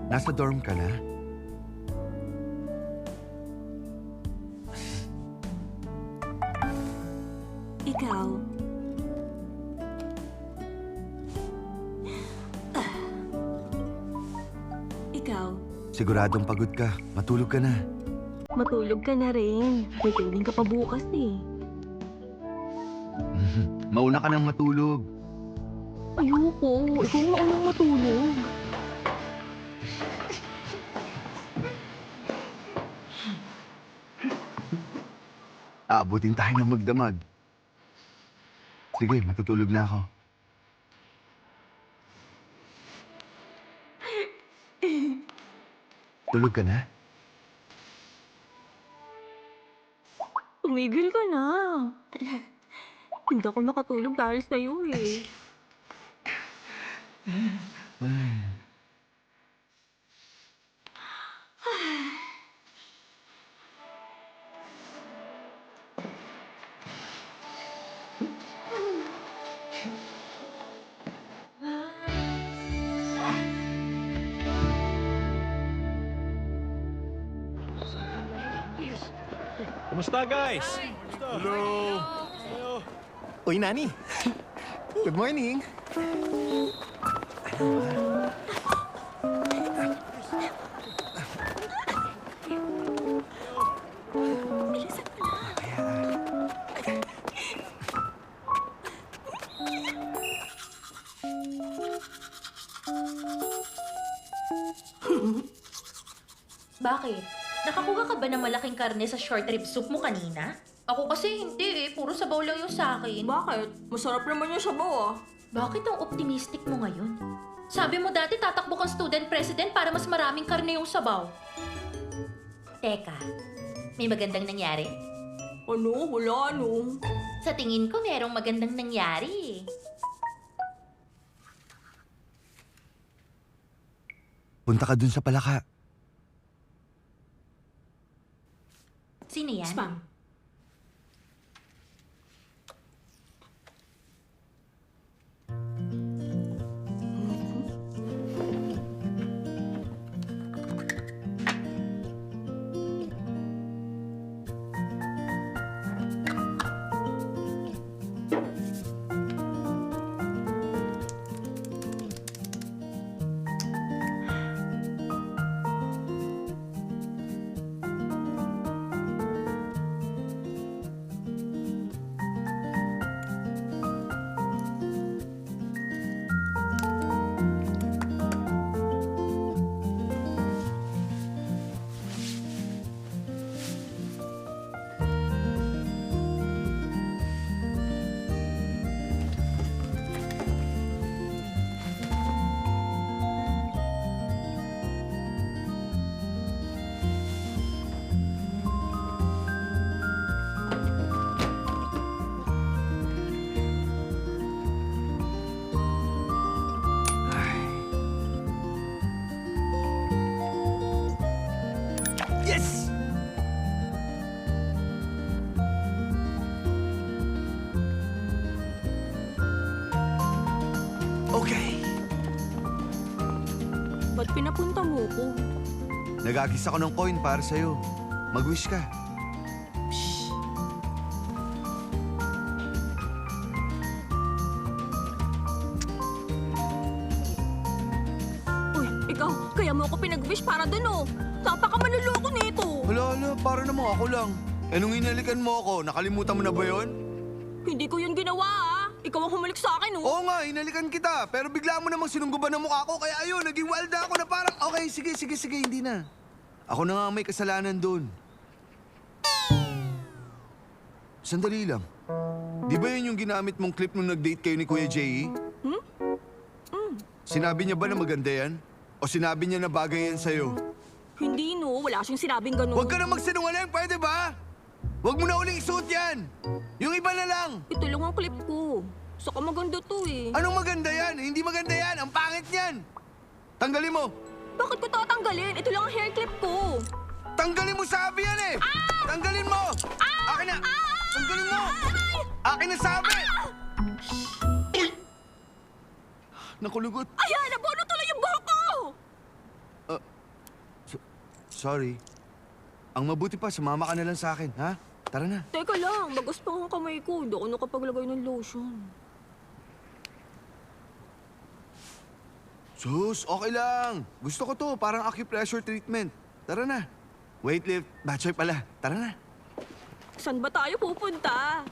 Nasa dorm ka na? Ikaw? Ikaw? Siguradong pagod ka. Matulog ka na. Matulog ka na rin. May training ka pa bukas eh. Mauna ka nang matulog. Ayoko. Ikaw ang maunang matulog. Aabutin tayo ng magdamag. Sige, matutulog na ako. Tulog ka na? Tumigil ka na. Hindi ako makatulog dahil sa'yo eh. Kumusta, guys? Hello. Uy, Nani. Good morning. Bakit? Nakakuha ka ba ng malaking karne sa short rib soup mo kanina? Ako kasi hindi eh. Puro sabaw lang yung sa akin. Bakit? Masarap naman yung sabaw ah. Bakit ang optimistic mo ngayon? Sabi mo dati tatakbo kang student president para mas maraming karne yung sabaw. Teka, may magandang nangyari? Ano? Wala no. Sa tingin ko merong magandang nangyari eh. Punta ka dun sa palaka. Sino yan? Spam. Yes! Okay. Ba't pinapunta mo ko? Nagagis ako ng coin para sa'yo. Mag-wish ka. Uy, ikaw, kaya mo ako pinag-wish para dun oh. Napaka manluloko nito. Hala, para naman ako lang. Eh, nung inalikan mo ako, nakalimutan mo na ba yun? Hindi ko yun ginawa ah. Ikaw ang humalik sa akin oh. Oo nga, inalikan kita. Pero bigla mo namang sinungguban ng mukha ko. Kaya ayun, naging wild ako na parang, okay, sige, hindi na. Ako na nga may kasalanan doon. Sandali lang. Di ba yun yung ginamit mong clip nung nag-date kayo ni Kuya J.E.? Sinabi niya ba na maganda yan? O sinabi niya na bagay yan sa'yo? Hindi no, wala siyang sinabing ganun. Huwag ka na magsinungaling, pwede ba? Huwag mo na uling isuot yan! Yung iba na lang! Ito lang ang clip ko. Saka maganda to eh. Anong maganda yan? Hindi maganda yan! Ang pangit niyan! Tanggalin mo! Bakit ko tatanggalin? Ito lang ang hair clip ko. Tanggalin mo sabi yan eh! Tanggalin mo! Akin na! Tanggalin mo! Akin na sabi! Nakulugot. Ayan, nabuno tuloy yung buhok ko! sorry. Ang mabuti pa, sumama ka na lang sa akin, ha? Tara na. Teka lang, bagas pa ang kamay ko. Hindi ako nakapaglagay ng lotion. Sus, okay lang. Gusto ko to, parang acupressure treatment. Tara na. Weightlift, batchoy pala. Tara na. Saan ba tayo pupunta?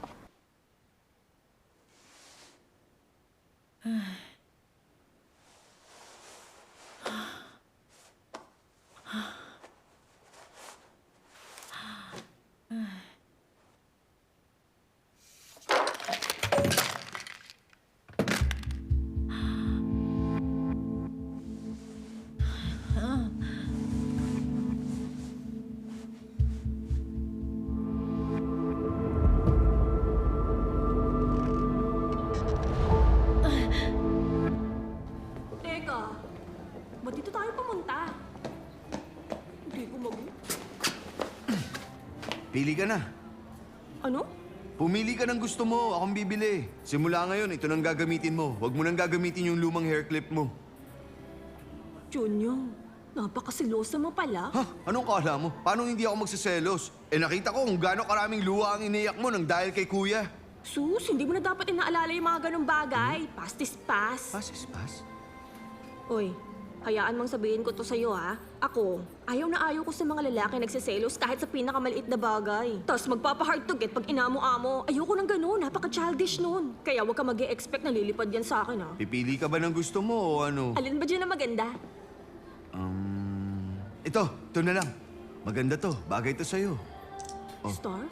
Teka, ba't dito tayo pumunta? Hindi ko Pili ka na. Ano? Pumili ka ng gusto mo, akong bibili. Simula ngayon, ito nang gagamitin mo. Huwag mo nang gagamitin yung lumang hair clip mo. Junyong, napakasilosa mo pala. Ha? Anong kala mo? Paano hindi ako magsiselos? Eh nakita ko kung gaano karaming luha ang iniyak mo nang dahil kay kuya. Sus, hindi mo na dapat inaalala yung mga ganong bagay. Past is past. Pas is pas. Oy, hayaan mong sabihin ko to sa'yo ha. Ako, ayaw na ayaw ko sa mga lalaki nagsiselos kahit sa pinakamaliit na bagay. Tapos magpapa-hard to get pag inamo-amo. Ayoko ng ganun, napaka-childish nun. Kaya huwag ka mag-e-expect na lilipad yan sa akin ha. Pipili ka ba ng gusto mo o ano? Alin ba dyan na maganda? Ito na lang. Maganda to, bagay to sa'yo. Star?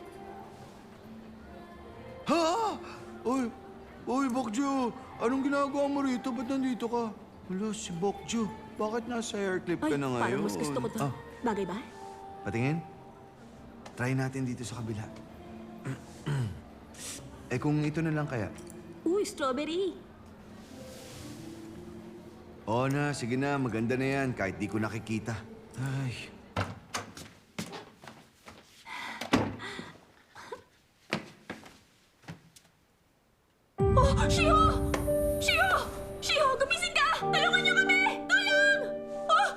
Ha? Oy, Bokjo! Anong ginagawa mo rito? Ba't nandito ka? Wala, si Bokjo. Bakit nasa hair clip ka Ay, na ngayon? parang mas gusto ko to. Ah, Bagay ba? patingin? Try natin dito sa kabila. Eh kung ito na lang kaya? Uy, strawberry. Oo na, sige na. Maganda na yan kahit di ko nakikita. Ay. Oh, Shiho! Shiho! Shiho, gumising ka! Tulungan niyo kami! Tulong! Oh!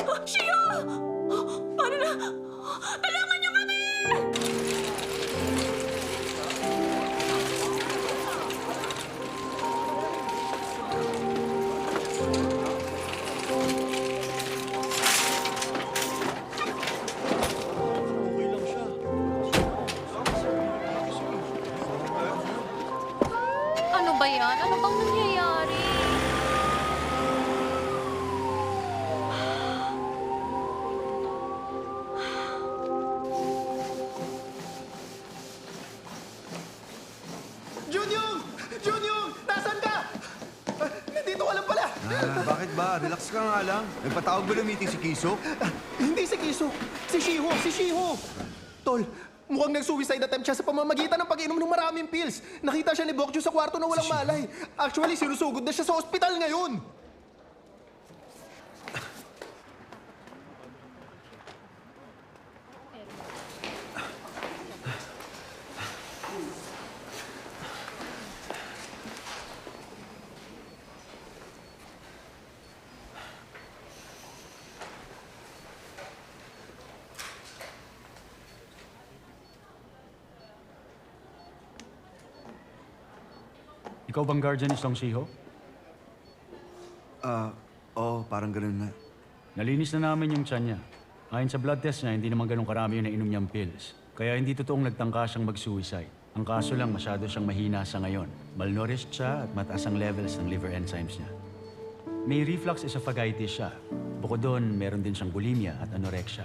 Oh, Shiho! Paano na? Tulungan niyo kami! Okay lang siya. Ano ba yan? Ano bang nangyayari? Junyong! Junyong! Nasaan ka? Nandito ka lang pala. Bakit ba? Relax ka nga lang. Nagpatawag ba ng meeting si Kiso? Hindi si Kiso. Si Shiho! Si Shiho! Tol, mukhang nag-suicide attempt siya sa pamamagitan ng pag-inom ng maraming pills. Nakita siya ni Bokjo sa kwarto na walang malay. Actually, sinusugod na siya sa ospital ngayon. Ikaw bang guardian ni Song Shiho? Oo, parang ganun na. Nalinis na namin yung tiyan niya. Ayon sa blood test niya, hindi naman ganun karami yung nainom niyang pills. Kaya hindi totoong nagtangka siyang mag-suicide. Ang kaso lang, masyado siyang mahina sa ngayon. Malnourished siya at mataas ang levels ng liver enzymes niya. May reflux esophagitis siya. Bukod doon, meron din siyang bulimia at anorexia.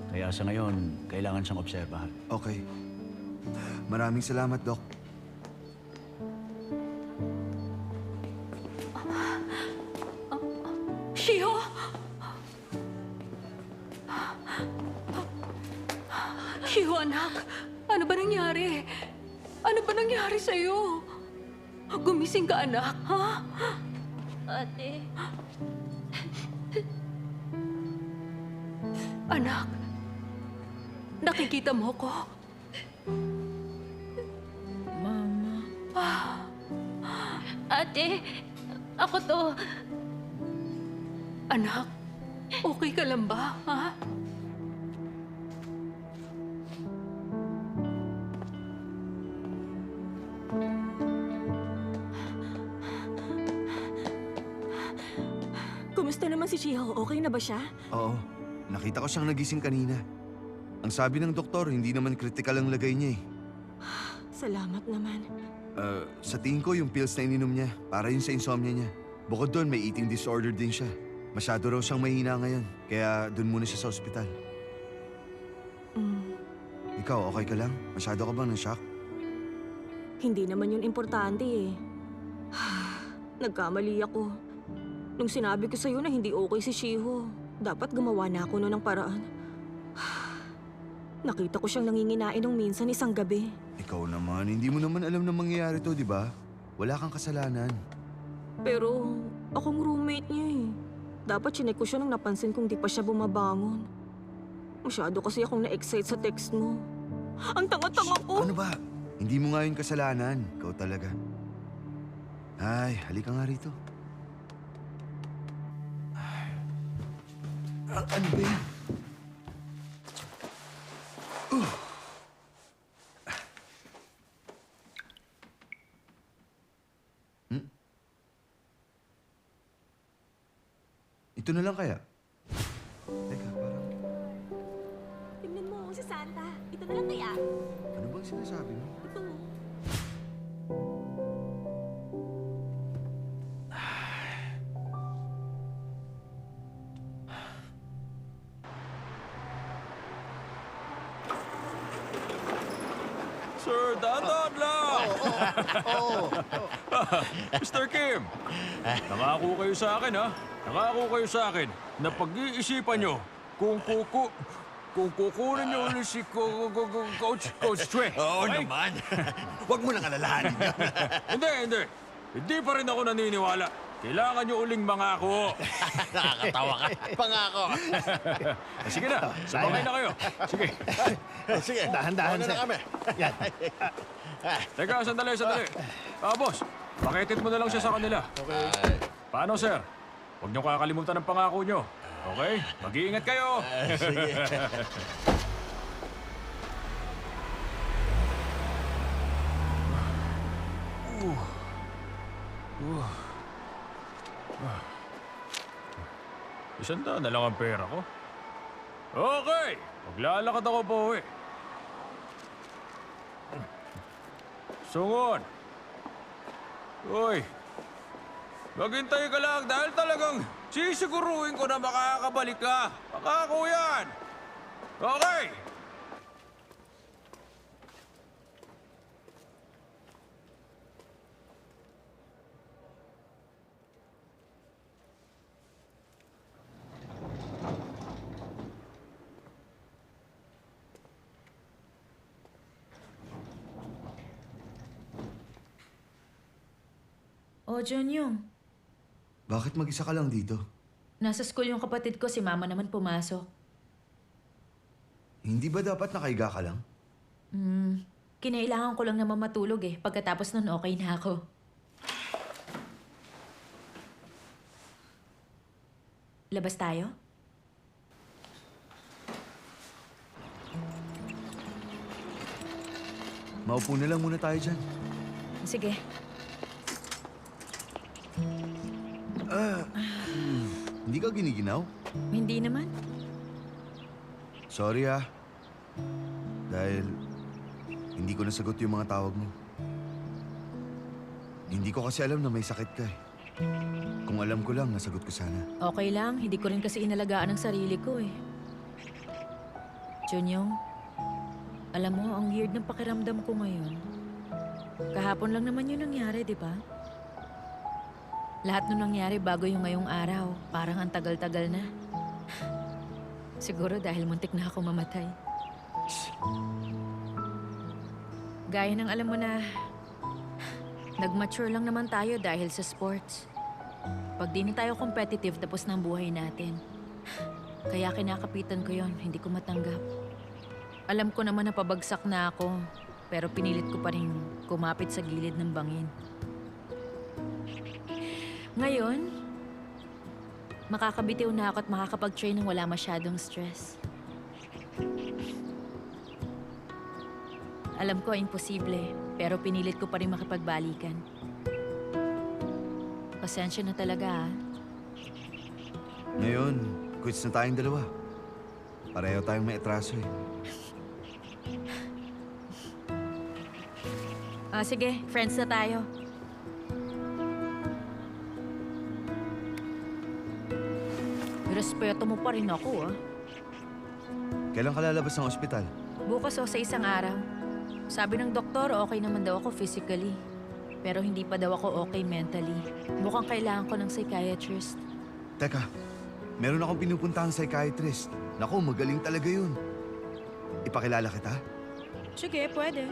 Kaya sa ngayon, kailangan siyang obserbahan. Okay. Maraming salamat, Doc. Shiho! Shiho, anak. Ano ba nangyari? Ano ba nangyari sa'yo? Gumising ka, anak, ha? Ate, Anak, nakikita mo ko? ate, ako to. Anak, okay ka lang ba, ha? Kumusta naman si Shiho? Okay na ba siya? Oo, nakita ko siyang nagising kanina. Ang sabi ng doktor, hindi naman critical ang lagay niya eh. Salamat naman. Sa tingin ko yung pills na ininom niya, para yun sa insomnia niya. Bukod doon, may eating disorder din siya. Masyado raw siyang mahina ngayon, kaya doon muna siya sa ospital. Ikaw, okay ka lang? Masyado ka bang na-shock? Hindi naman yun importante eh. Nagkamali ako. Nung sinabi ko sa'yo na hindi okay si Shiho, dapat gumawa na ako noon ng paraan. Nakita ko siyang nanginginain nung minsan isang gabi. Ikaw naman, hindi mo naman alam na mangyayari to, di ba? Wala kang kasalanan. Pero akong roommate niya eh. Dapat chinek ko siya nung napansin kong di pa siya bumabangon. Masyado kasi akong na-excite sa text mo. Ang tanga-tanga ko! Ano ba? Hindi mo nga yun kasalanan. Ikaw talaga. Ay, halika nga rito. Ano ba yan? Ito na lang kaya? Teka, parang... Tingnan mo, si Santa. Ito na lang kaya. Ano bang sinasabi mo? Ito. Sir, dahan lang! Mr. Kim, nangako kayo sa akin, ha? Nangako kayo sa akin na pag-iisipan nyo kung kukunin nyo ulit si Coach Chue. Oo Okay? naman. Huwag mo nang alalahanin yun. Hindi. Hindi pa rin ako naniniwala. Kailangan nyo uling mangako. Nakakatawa ka. Pangako. Sige na, sabakay na kayo. Sige. Sige, Dahan-dahan, mauna sir. na kami. Yan. Teka, sandali. Boss, pakitid mo na lang siya sa kanila. Okay. Paano, sir? Huwag niyo kakalimutan ng pangako niyo. Okay? Mag-iingat kayo. Sige. $100 na lang ang pera ko. Okay, maglalakad ako po eh. Sungon. Uy, maghintay ka lang dahil talagang sisiguruhin ko na makakabalik ka. Makako yan. Okay. Oh, Junyong. Bakit mag-isa ka lang dito? Nasa school yung kapatid ko, si Mama naman pumasok. Hindi ba dapat nakaiga ka lang? Kinailangan ko lang naman matulog eh. Pagkatapos nun, okay na ako. Labas tayo? Maupo na lang muna tayo dyan. Sige. Hindi ka giniginaw? Hindi naman. Sorry Dahil hindi ko nasagot yung mga tawag mo. Hindi ko kasi alam na may sakit ka eh. Kung alam ko lang, nasagot ko sana. Okay lang, hindi ko rin kasi inalagaan ang sarili ko eh. Junyong, alam mo, ang weird ng pakiramdam ko ngayon. Kahapon lang naman yun nangyari, di ba? Lahat nung nangyari bago yung ngayong araw, parang ang tagal-tagal na. Siguro dahil muntik na ako mamatay. Gaya ng alam mo na, nag-mature lang naman tayo dahil sa sports. Pag di na tayo competitive, tapos na ang buhay natin. Kaya kinakapitan ko yon, hindi ko matanggap. Alam ko naman na pabagsak na ako, pero pinilit ko pa rin kumapit sa gilid ng bangin. Ngayon, Makakabitiw na ako at makakapag-train ng wala masyadong stress. Alam ko, imposible, pero pinilit ko pa rin makipagbalikan. Pasensya na talaga, ah. Ngayon, quits na tayong dalawa. Pareho tayong may atraso eh. Sige, friends na tayo. Respeto mo pa rin ako, ah. Kailan ka lalabas ng ospital? Bukas o sa isang araw. Sabi ng doktor, okay naman daw ako physically. Pero hindi pa daw ako okay mentally. Mukhang kailangan ko ng psychiatrist. Teka, meron akong pinupuntahang psychiatrist. Naku, magaling talaga yun. Ipakilala kita? Sige, pwede.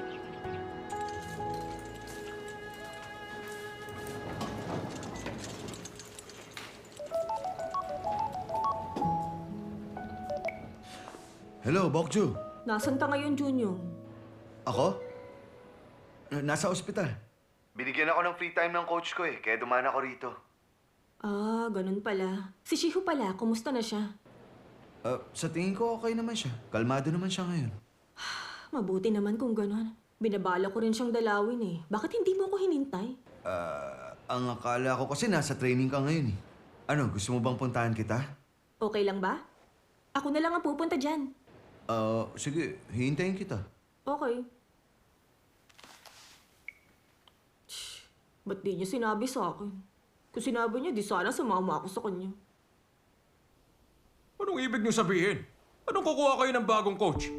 Hello, Bokju. Nasaan ka ngayon, Junyo? Ako? Nasa ospital. Binigyan ako ng free time ng coach ko eh, kaya dumaan ako rito. Ah, ganun pala. Si Shiho pala, kumusta na siya? Sa tingin ko okay naman siya. Kalmado naman siya ngayon. Mabuti naman kung ganun. Binabala ko rin siyang dalawin eh. Bakit hindi mo ako hinintay? Ang akala ko kasi nasa training ka ngayon eh. Ano, gusto mo bang puntahan kita? Okay lang ba? Ako na lang ang pupunta dyan. Sige, hihintayin kita. Okay. Shh, ba't di niya sinabi sa akin? Kung sinabi niya, di sana sumama ako sa kanya. Anong ibig niyo sabihin? Anong kukuha kayo ng bagong coach?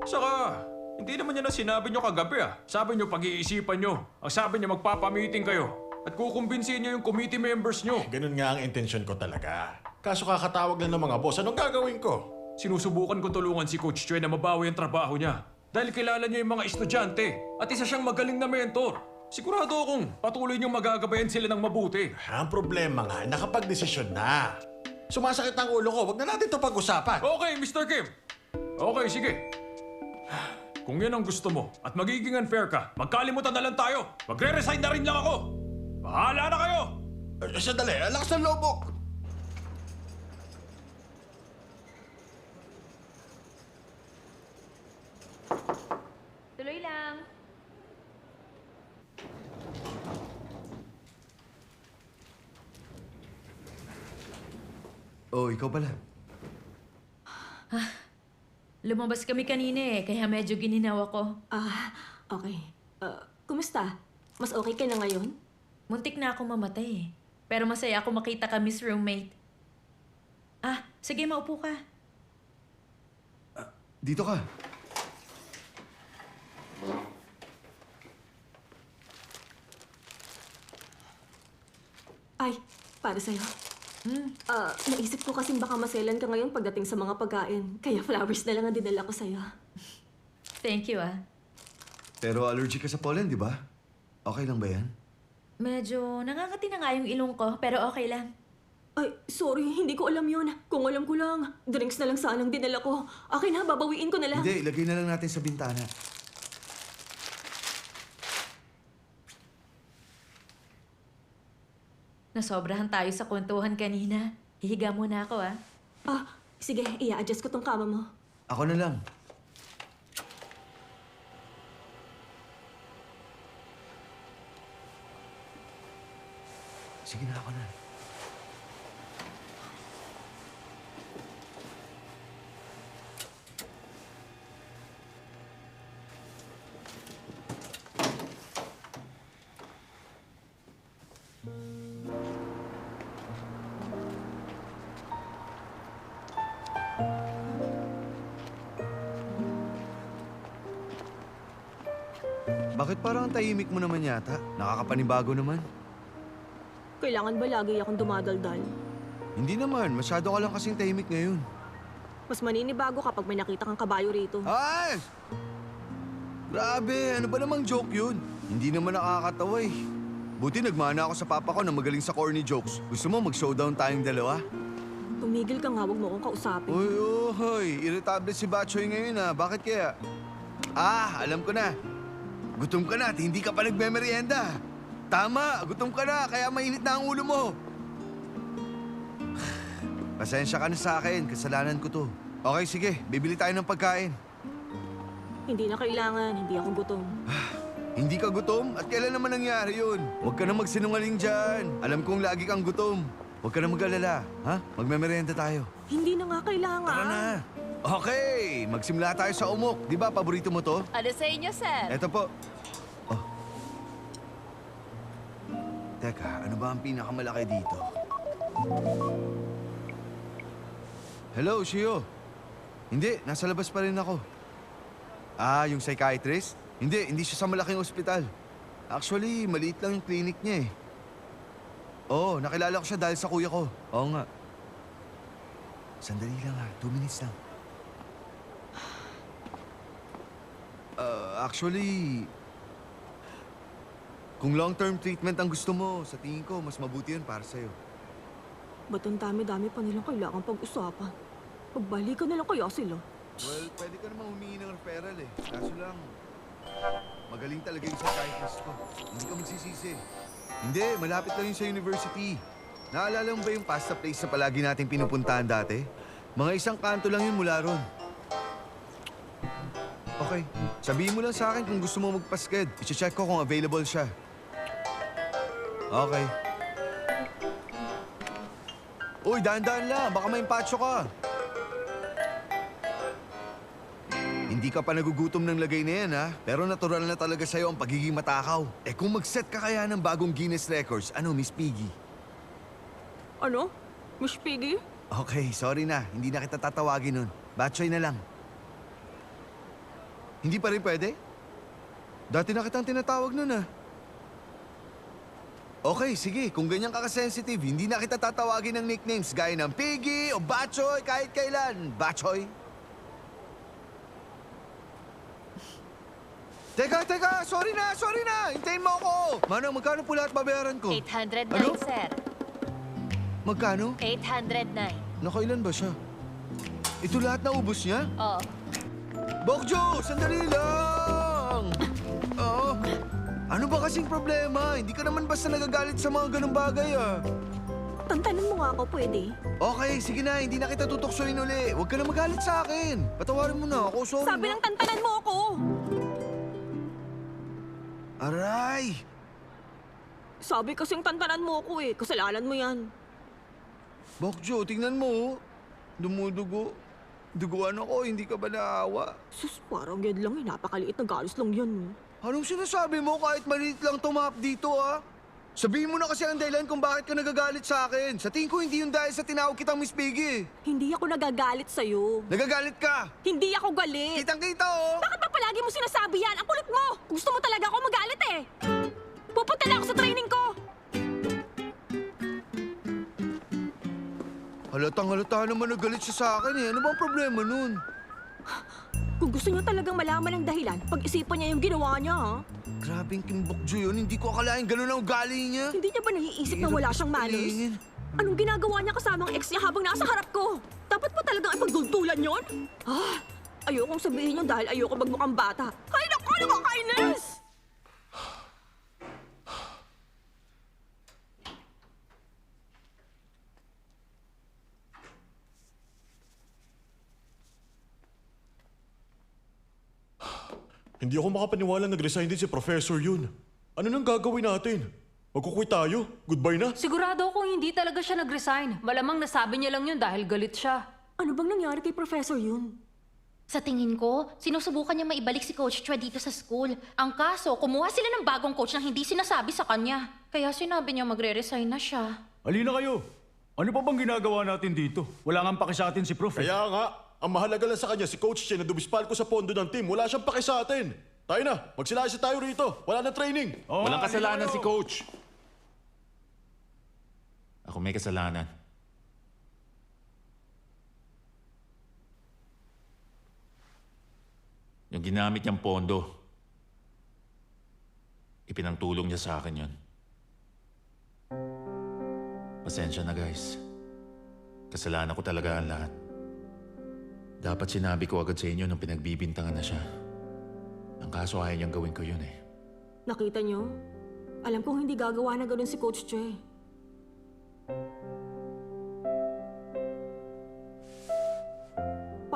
Saka, hindi naman niya na sinabi niyo kagabi ah. Sabi niyo pag-iisipan niyo. Ang sabi niya magpapamiting kayo. At kukumbinsin niyo yung committee members niyo. Ganun nga ang intensyon ko talaga. Kaso kakatawag lang ng mga boss, anong gagawin ko? Sinusubukan kong tulungan si Coach Chue na mabawi ang trabaho niya. Dahil kilala niya yung mga estudyante. At isa siyang magaling na mentor. Sigurado akong patuloy niyong magagabayan sila ng mabuti. Ang problema nga, nakapag-desisyon na. Sumasakit ang ulo ko, wag na natin ito pag-usapan. Okay, Mr. Kim. Okay, sige. Kung yan ang gusto mo at magiging unfair ka, magkalimutan na lang tayo. Magre-resign na rin lang ako. Bahala na kayo! Sandali, lakas ng loob mo. Tuloy lang. Oh, ikaw pala. Lumabas kami kanina eh, kaya medyo gininaw ako. Okay. Kumusta? Mas okay ka na ngayon? Muntik na ako mamatay eh. Pero masaya ako makita ka, Miss Roommate. Sige, maupo ka. Dito ka. Ay, para sa'yo. Naisip ko kasing baka maselan ka ngayon pagdating sa mga pagkain. Kaya flowers na lang ang dinala ko sa'yo. Thank you, ah. Pero allergic ka sa pollen, di ba? Okay lang ba yan? Medyo nangangati na nga yung ilong ko, pero okay lang. Ay, sorry, hindi ko alam yun. Kung alam ko lang, drinks na lang sanang dinala ko. Akin na, babawiin ko na lang. Hindi, ilagay na lang natin sa bintana. Nasobrahan tayo sa kwentuhan kanina. Hihiga muna ako, ah. Sige, i-adjust ko tong kama mo. Ako na lang. Sige na, ako na. Bakit parang ang tahimik mo naman yata? Nakakapanibago naman. Kailangan ba lagi akong dumadaldal? Hindi naman, masyado ka lang kasing tahimik ngayon. Mas maninibago kapag may nakita kang kabayo rito. Ay! Grabe, ano ba namang joke yun? Hindi naman nakakatawa eh. Buti nagmana ako sa papa ko na magaling sa corny jokes. Gusto mo mag-showdown tayong dalawa? Tumigil ka nga, huwag mo akong kausapin. Uy, irritable si Batchoy ngayon ah. Bakit kaya? Alam ko na. Gutom ka na at hindi ka pa nagme-merienda. Tama, gutom ka na, kaya mainit na ang ulo mo. Pasensya ka na sa akin, kasalanan ko to. Okay, sige, bibili tayo ng pagkain. Hindi na kailangan, hindi ako gutom. Hindi ka gutom? At kailan naman nangyari yun? Huwag ka na magsinungaling dyan. Alam kong lagi kang gutom. Huwag ka na mag-alala, ha? Magmemeryenda tayo. Hindi na nga kailangan. Tara na. Okay, magsimula tayo sa umok. Di ba, paborito mo to? Ano sa inyo, sir? Eto po. Oh. Teka, ano ba ang pinakamalaki dito? Hello, Shio. Hindi, nasa labas pa rin ako. Ah, yung psychiatrist? Hindi siya sa malaking ospital. Actually, maliit lang yung clinic niya eh. Oo, nakilala ko siya dahil sa kuya ko. Oo nga. Sandali lang ha, 2 minutes lang. Actually, kung long-term treatment ang gusto mo, sa tingin ko, mas mabuti yun para sa'yo. Ba't ang dami-dami pa nilang kailangan pag-usapan? Pagbalikan na lang kaya sila. Well, pwede ka naman humingi ng referral eh. Kaso lang, magaling talaga yung psychiatrist ko. Hindi ka magsisisi. Hindi, malapit lang yun sa university. Naalala mo ba yung pasta place na palagi natin pinupuntahan dati? Mga isang kanto lang yun mula ron. Okay, sabihin mo lang sa akin kung gusto mo magpasked. I-check ko kung available siya. Okay. Uy, dahan-dahan lang. Baka may impatso ka. Hindi ka pa nagugutom ng lagay na yan, ha? Pero natural na talaga sa'yo ang pagiging matakaw. Eh kung mag-set ka kaya ng bagong Guinness Records, ano, Miss Piggy? Ano? Miss Piggy? Okay, sorry na. Hindi na kita tatawagin nun. Batchoy na lang. Hindi pa rin pwede? Dati na kitang tinatawag nun, ha? Okay, sige. Kung ganyan ka ka-sensitive, hindi na kita tatawagin ng nicknames gaya ng Piggy o Batchoy kahit kailan. Batchoy? Teka! Sorry na! Hintayin mo ako! Manang, magkano po lahat babayaran ko? 809, Ano? sir. Magkano? 809. Nakailan ba siya? Ito lahat na ubos niya? Oh. Bokjo! Sandali lang! Oo. Ano ba kasing problema? Hindi ka naman basta nagagalit sa mga ganung bagay, ah. Tantanan mo nga ako, pwede? Okay, sige na. Hindi na kita tutuksoin uli. Huwag ka na magalit sa akin. Patawarin mo na ako. Sorry Sabi na. ng tantanan mo ako! Aray! Sabi kasing tantanan mo ako eh. Kasalanan mo yan. Bokjo, tingnan mo. Oh. Dumudugo. Duguan ako. Hindi ka ba naawa? Sus, parang yan lang eh. Napakaliit na galos lang yan. Anong sinasabi mo kahit maliit lang tumap dito, ah? Sabihin mo na kasi ang dahilan kung bakit ka nagagalit sa akin. Sa tingin ko hindi yun dahil sa tinawag kitang Miss Piggy. Hindi ako nagagalit sa'yo. Nagagalit ka. Hindi ako galit. Kitang-kita, oh. Bakit ba palagi mo sinasabi yan? Ang kulit mo! Gusto mo talaga ako magalit eh! Pupunta na ako sa training ko! Halatang-halata naman nagalit siya sa akin, eh. Ano bang problema nun? Kung gusto niya talagang malaman ang dahilan, pag-isipan niya yung ginawa niya, ha? Grabing kimbokjo yun. Hindi ko akalain ganun ang ugali niya. Hindi niya ba naiisip na wala siyang manners? Palingin. Anong ginagawa niya kasamang ex niya habang nasa harap ko? Dapat pa talagang ipagdultulan yon? Ah, ayokong sabihin yun dahil ayoko magmukhang bata. Ay, naku, nakakainis! Hindi ako makapaniwala nag-resign din si Professor yun. Ano nang gagawin natin? Magkukwit tayo? Goodbye na? Sigurado akong hindi talaga siya nag-resign. Malamang nasabi niya lang yun dahil galit siya. Ano bang nangyari kay Professor yun? Sa tingin ko, sinusubukan niya maibalik si Coach Chua dito sa school. Ang kaso, kumuha sila ng bagong coach na hindi sinasabi sa kanya. Kaya sinabi niya magre-resign na siya. Alina kayo! Ano pa bang ginagawa natin dito? Wala nga paki sa atin si Prof. Kaya nga, ang mahalaga lang sa kanya si Coach Chen na dumispal ko sa pondo ng team. Wala siyang paki sa atin. Tayo na, magsilayas tayo rito. Wala na training. Oo, Walang kasalanan halina si kayo. Coach. Ako may kasalanan. Yung ginamit niyang pondo, ipinangtulong niya sa akin yun. Pasensya na guys. Kasalanan ko talaga ang lahat. Dapat sinabi ko agad sa inyo nung pinagbibintangan na siya. Ang kaso ayaw niyang gawin ko yun eh. Nakita niyo? Alam kong hindi gagawa na ganun si Coach Che.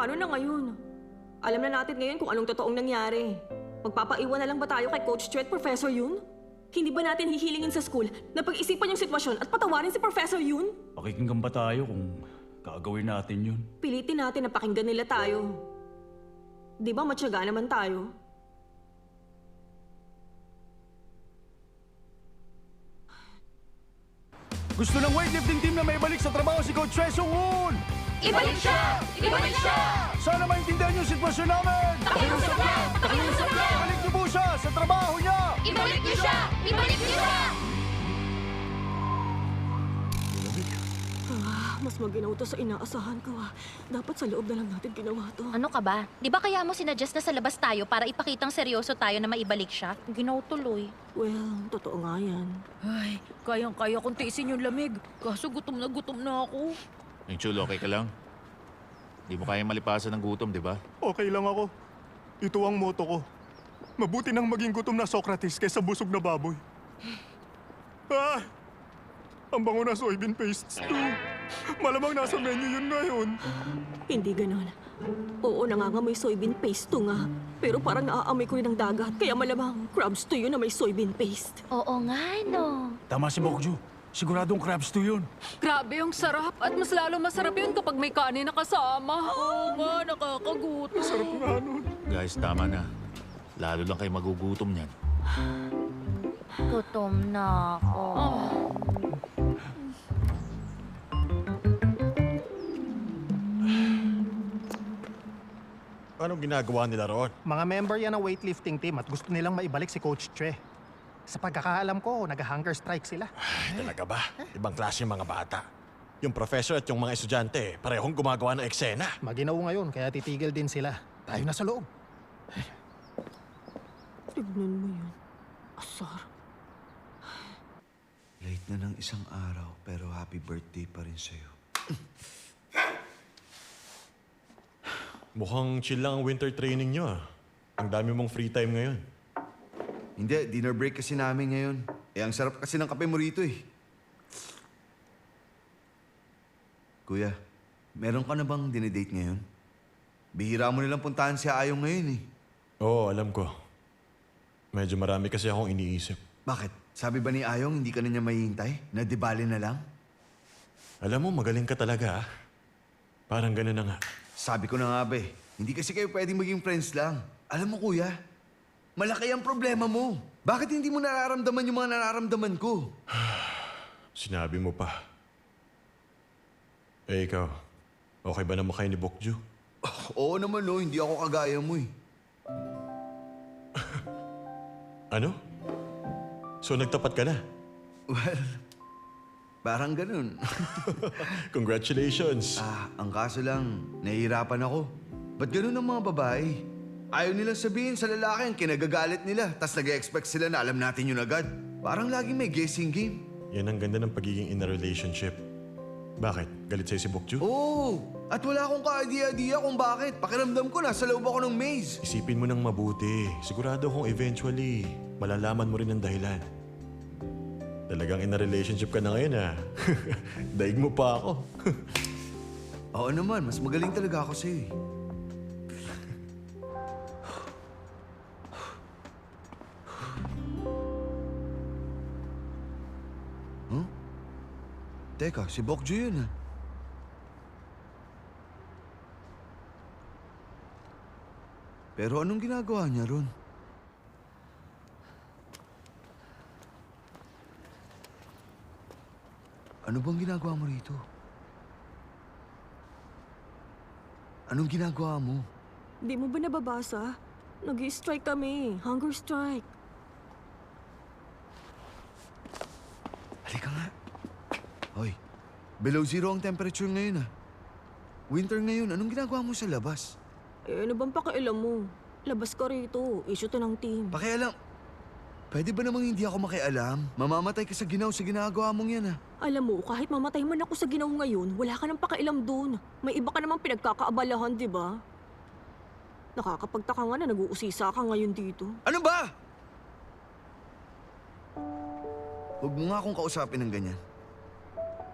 Paano na ngayon? Alam na natin ngayon kung anong totoong nangyari. Magpapaiwan na lang ba tayo kay Coach Chu at Professor Yun? Hindi ba natin hihilingin sa school na pag-isipan yung sitwasyon at patawarin si Professor Yun? Pakikinggan ba tayo kung gagawin natin yun? Pilitin natin na pakinggan nila tayo. Di ba matyaga naman tayo? Gusto ng weightlifting team na may balik sa trabaho si Coach Choi Sung-hoon! Ibalik siya! Ibalik siya! Sana maintindihan yung sitwasyon namin! Pakiusap lang! Pakiusap lang! Balik niyo po siya sa trabaho niya! Ibalik niyo siya! Ibalik niyo siya! Mas maginaw to sa inaasahan ko Dapat sa loob na lang natin ginawa to. Ano ka ba? Di ba kaya mo sinadjust na sa labas tayo para ipakitang seryoso tayo na maibalik siya? Ginaw tuloy. Well, totoo nga yan. Ay, kayang-kaya kong tiisin yung lamig. Kaso gutom na ako. Yung Chul, okay ka lang? Di mo kaya malipasan ng gutom, di ba? Okay lang ako. Ito ang moto ko. Mabuti nang maging gutom na Socrates kaysa busog na baboy. Ah! Ang bango na soybean pastes to. Malamang nasa menu yun ngayon. Hindi ganon. Oo, nangangamoy soybean paste to nga. Pero parang naaamoy ko rin ng dagat. Kaya malamang crabs to yun na may soybean paste. Oo nga, no. Tama si Bokju. Siguradong crabs to yun. Grabe yung sarap. At mas lalo masarap yun kapag may kanin na kasama. Oo nga, nakakagutom. Sarap nga nun. Guys, tama na. Lalo lang kayo magugutom niyan. Gutom na ako. Anong ginagawa nila roon? Mga member yan ng weightlifting team at gusto nilang maibalik si Coach Che. Sa pagkakaalam ko, nag-hunger strike sila. Ay, talaga ba? Ibang klase yung mga bata. Yung professor at yung mga estudyante, parehong gumagawa ng eksena. Maginaw ngayon, kaya titigil din sila. Tayo na sa loob. Tignan mo yun. Asar. Late na ng isang araw, pero happy birthday pa rin sa'yo. Mukhang chill lang ang winter training nyo ah. Ang dami mong free time ngayon. Hindi, dinner break kasi namin ngayon. Ang sarap kasi ng kape mo rito eh. Kuya, meron ka na bang dinedate ngayon? Bihira mo nilang puntahan si Ayong ngayon eh. Oo, alam ko. Medyo marami kasi akong iniisip. Bakit? Sabi ba ni Ayong hindi ka na niya mahihintay? Na dibali na lang? Alam mo, magaling ka talaga ah. Parang ganun na nga. Sabi ko na nga ba eh, hindi kasi kayo pwedeng maging friends lang. Alam mo kuya, malaki ang problema mo. Bakit hindi mo nararamdaman yung mga nararamdaman ko? Sinabi mo pa. Eh ikaw, okay ba naman kayo ni Bokju? Oo naman no, hindi ako kagaya mo eh. Ano? So nagtapat ka na? Well, parang ganun. Congratulations! Ang kaso lang, nahihirapan ako. Ba't ganun ang mga babae? Ayaw nilang sabihin sa lalaki ang kinagagalit nila, tas nag-expect sila na alam natin yun agad. Parang laging may guessing game. Yan ang ganda ng pagiging in a relationship. Bakit? Galit sa'yo si Bokju? Oo! At wala akong ka-idea kung bakit. Pakiramdam ko nasa loob ako ng maze. Isipin mo nang mabuti. Sigurado kung eventually, malalaman mo rin ang dahilan. Talagang in a relationship ka na ngayon ah. Daig mo pa ako. Oo naman, mas magaling talaga ako sa'yo eh. Huh? Teka, si Bokju yun ah. Pero anong ginagawa niya ron? Ano bang ginagawa mo rito? Anong ginagawa mo? Di mo ba nababasa? Nag-i-strike kami. Hunger strike. Halika nga. Hoy, below zero ang temperature ngayon ah. Winter ngayon, anong ginagawa mo sa labas? Ano bang pakialam mo? Labas ka rito. Issue to ng team. Pakialam. Pwede ba namang hindi ako makialam? Mamamatay ka sa ginaw sa ginagawa mong yan ah. Alam mo, kahit mamatay man ako sa ginaw ngayon, wala ka nang pakialam dun. May iba ka namang pinagkakaabalahan, di ba? Nakakapagtaka nga na nag-uusisa ka ngayon dito. Ano ba? Huwag mo nga akong kausapin ng ganyan.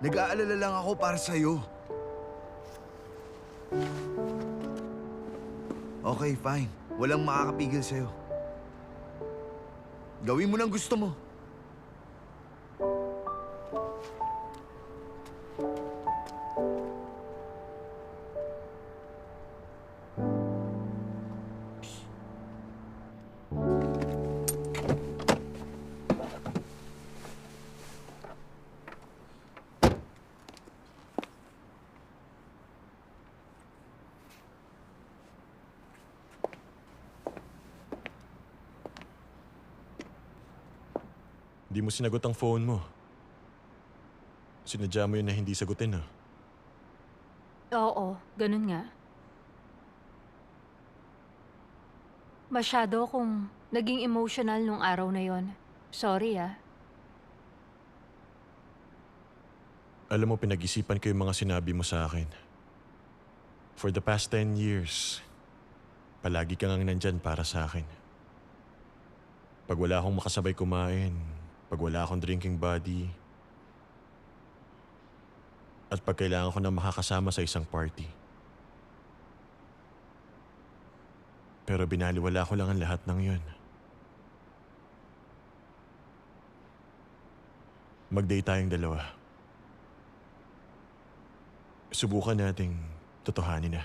Nag-aalala lang ako para sa'yo. Okay, fine. Walang makakapigil sa'yo. Gawin mo ng gusto mo. Hindi mo sinagot ang phone mo. Sinadya mo yun na hindi sagutin, ah. Oo, ganun nga. Masyado akong naging emotional nung araw na yon. Sorry ah. Alam mo, pinag-isipan ko yung mga sinabi mo sa akin. For the past 10 years, palagi ka ngang nandyan para sa akin. Pag wala akong makasabay kumain, pag wala akong drinking buddy, at pag kailangan ko na makakasama sa isang party. Pero binaliwala ko lang ang lahat ng yun. Mag-date tayong dalawa. Subukan nating totohanin na.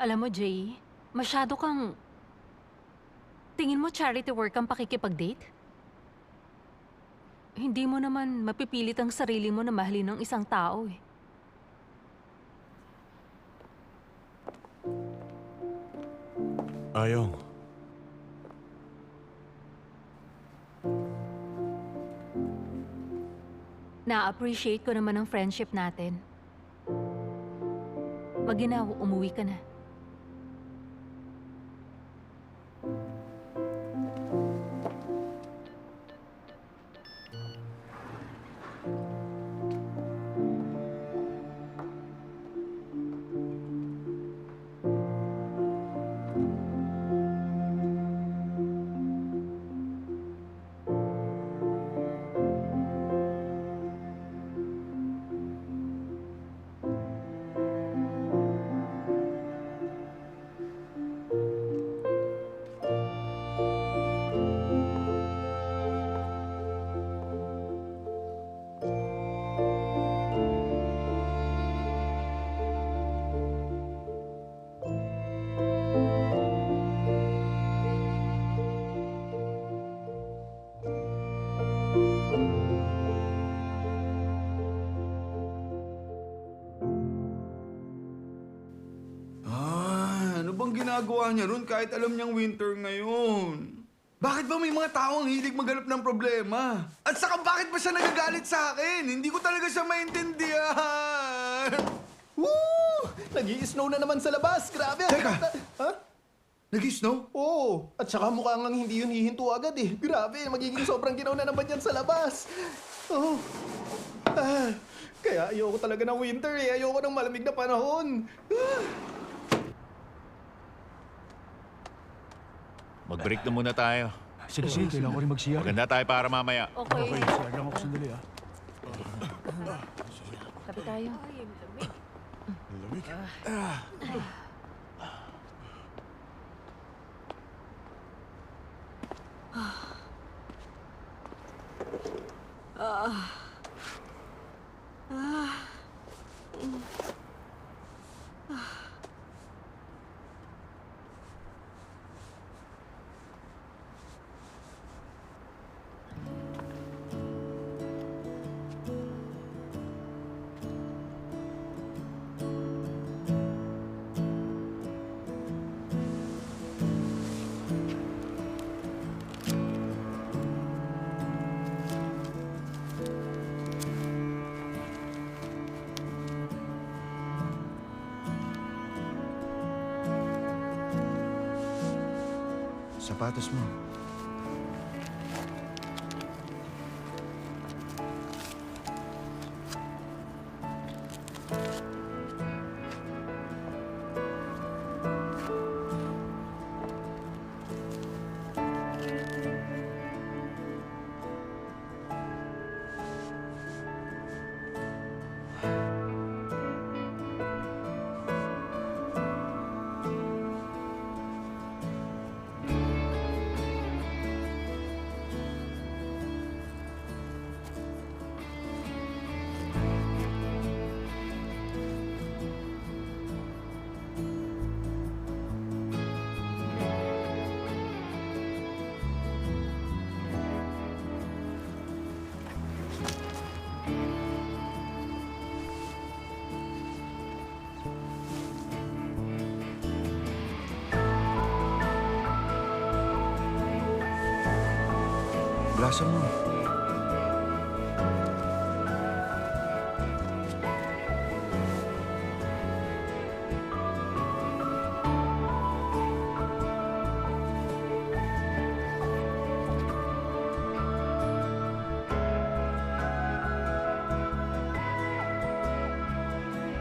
Alam mo, Jay, masyado kang... Tingin mo charity work ang pakikipag-date? Hindi mo naman mapipilit ang sarili mo na mahalin ng isang tao eh. Ayong. Na-appreciate ko naman ang friendship natin. Maginaw, umuwi ka na. Ginagawa niya ron kahit alam niyang winter ngayon? Bakit ba may mga taong hilig maghanap ng problema? At saka bakit ba siya nagagalit sa akin? Hindi ko talaga siya maintindihan. Woo! Nag-i-snow na naman sa labas. Grabe. Teka! Ha? Nag-snow? Oo. At saka mukha ngang hindi yun hihinto agad eh. Grabe, magiging sobrang ginaw na naman yan sa labas. Oh. Kaya ayoko talaga ng winter eh. Ayoko ng malamig na panahon. Mag-break na muna tayo. Sige, kailangan ko rin mag-CR. Maganda tayo para mamaya. Okay. CR lang ako sandali, ah. Tabi tayo. Lamig. Sapatos mo. Grasa mo.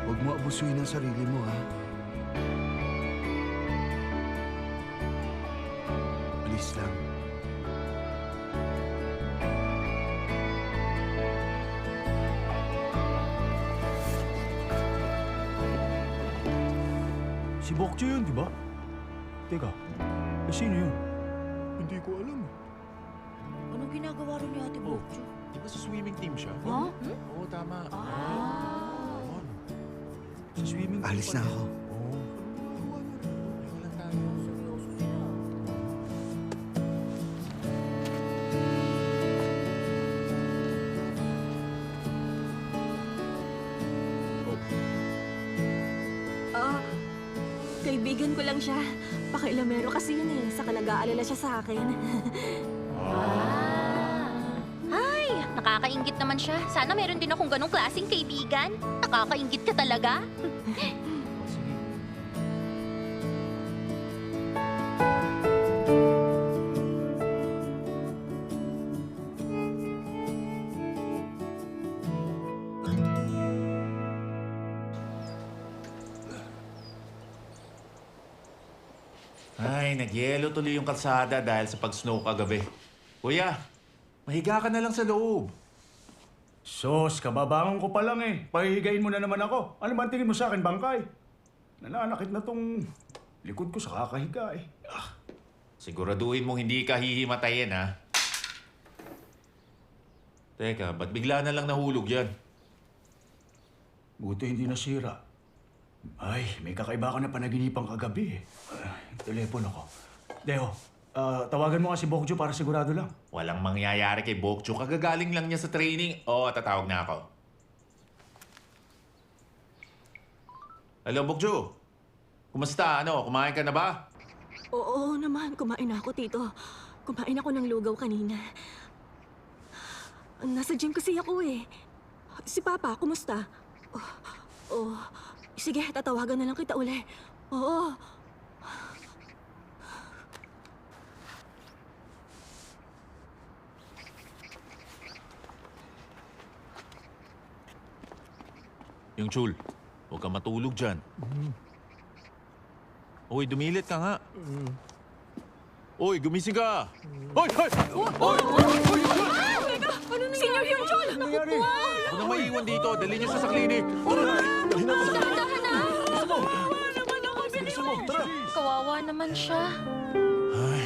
Huwag mo abusuin ang sarili mo, ha? Please lang. Si Bokcho yun, di ba? Teka, sino yun? Hindi ko alam. Anong ginagawa rin ni Ate Bokcho? Di ba sa swimming team siya? Huh? Oo, tama. Sa swimming pool Alis na pala. ako. Walang tayo. Kaibigan ko lang siya. Pakailamero kasi yun eh. Saka nag-aalala siya sa akin. Ay, nakakaingit naman siya. Sana meron din akong ganong klaseng kaibigan. Nakakaingit ka talaga. Ay, nagyelo tuloy yung kalsada dahil sa pag-snow kagabi. Kuya, mahiga ka na lang sa loob. Sos, kababangon ko pa lang eh. Pahihigain mo na naman ako. Ano ba ang tingin mo sa akin, bangkay? Nananakit na tong likod ko sa kakahiga eh. Siguraduhin mong hindi ka hihimatayin, ha? Teka, ba't bigla na lang nahulog yan? Buti hindi nasira. Ay, may kakaiba ka na panaginipang kagabi eh. Telepono ko. Deo, tawagan mo nga si Bokjo para sigurado lang. Walang mangyayari kay Bokcho. Kagagaling lang niya sa training. Oo, tatawag na ako. Hello, Bokcho. Kumusta? Ano, kumain ka na ba? Oo naman, kumain na ako, Tito. Kumain ako ng lugaw kanina. Nasa gym kasi ako eh. Si Papa, kumusta? Oh, sige, tatawagan na lang kita uli. Oo. Yung Chul, huwag kang matulog dyan. Uy, dumilit ka nga. Uy, gumising ka! Hoy! Hoy! Hoy! Senior yung Chol! nangyari? Huwag na maiiwan dito. Dali niyo sa klinik. Kawawa naman siya. Ay.